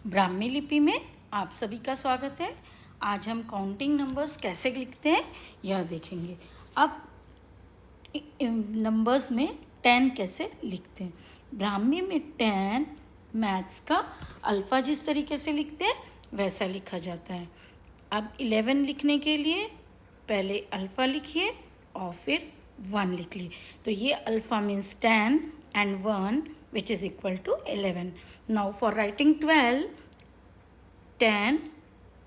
ब्राह्मी लिपि में आप सभी का स्वागत है। आज हम काउंटिंग नंबर्स कैसे लिखते हैं यह देखेंगे। अब नंबर्स में 10 कैसे लिखते हैं। ब्राह्मी में 10 मैथ्स का अल्फ़ा जिस तरीके से लिखते हैं वैसा लिखा जाता है। अब 11 लिखने के लिए पहले अल्फ़ा लिखिए और फिर 1 लिख लिए। तो ये alpha means 10 and 1 which is equal to 11. Now for writing 12, 10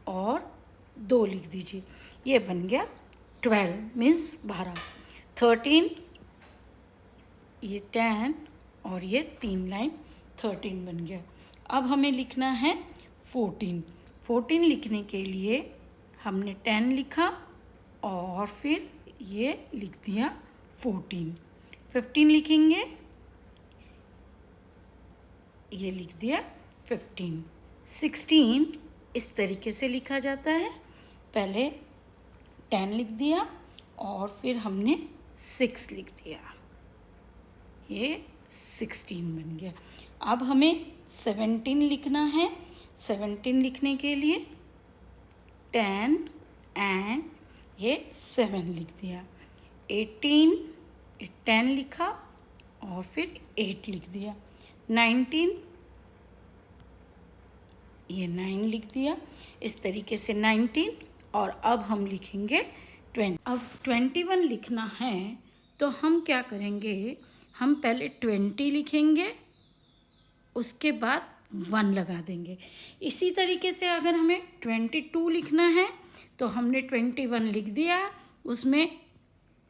और 2 लिख दीजिए, ये बन गया 12 मीन्स 12। 13 ये 10 और ये 3 लाइन 13 बन गया। अब हमें लिखना है 14। 14 लिखने के लिए हमने 10 लिखा और फिर ये लिख दिया 14। 15 लिखेंगे, ये लिख दिया 15। 16 इस तरीके से लिखा जाता है, पहले 10 लिख दिया और फिर हमने 6 लिख दिया, ये 16 बन गया। अब हमें 17 लिखना है। 17 लिखने के लिए 10 एंड ये 7 लिख दिया। 18 10 लिखा और फिर 8 लिख दिया। 19 ये 9 लिख दिया। इस तरीके से 19 और अब हम लिखेंगे 20। अब 21 लिखना है तो हम क्या करेंगे, हम पहले 20 लिखेंगे उसके बाद 1 लगा देंगे। इसी तरीके से अगर हमें 22 लिखना है तो हमने 21 लिख दिया, उसमें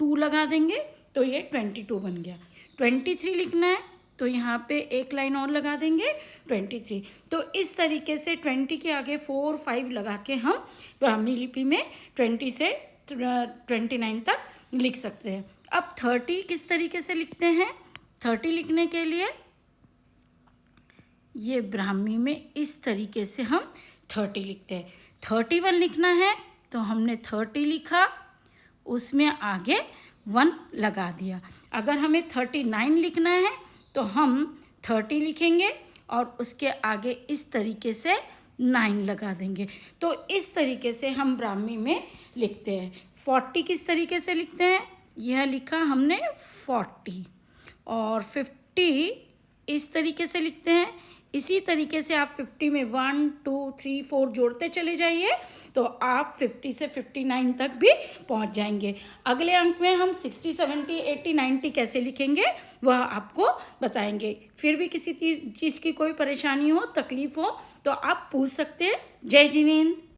2 लगा देंगे तो ये 22 बन गया। 23 लिखना है तो यहाँ पे एक लाइन और लगा देंगे 23। तो इस तरीके से 20 के आगे 4 5 लगा के हम ब्राह्मी लिपि में 20 से 29 तक लिख सकते हैं। अब 30 किस तरीके से लिखते हैं। 30 लिखने के लिए ये ब्राह्मी में इस तरीके से हम 30 लिखते हैं। 31 लिखना है तो हमने 30 लिखा, उसमें आगे 1 लगा दिया। अगर हमें 39 लिखना है तो हम 30 लिखेंगे और उसके आगे इस तरीके से 9 लगा देंगे। तो इस तरीके से हम ब्राह्मी में लिखते हैं। 40 किस तरीके से लिखते हैं, यह लिखा हमने 40 और 50 इस तरीके से लिखते हैं। इसी तरीके से आप 50 में 1 2 3 4 जोड़ते चले जाइए तो आप 50 से 59 तक भी पहुंच जाएंगे। अगले अंक में हम 60 70 80 90 कैसे लिखेंगे वह आपको बताएंगे। फिर भी किसी चीज़ की कोई परेशानी हो, तकलीफ हो तो आप पूछ सकते हैं। जय जिनेंद्र।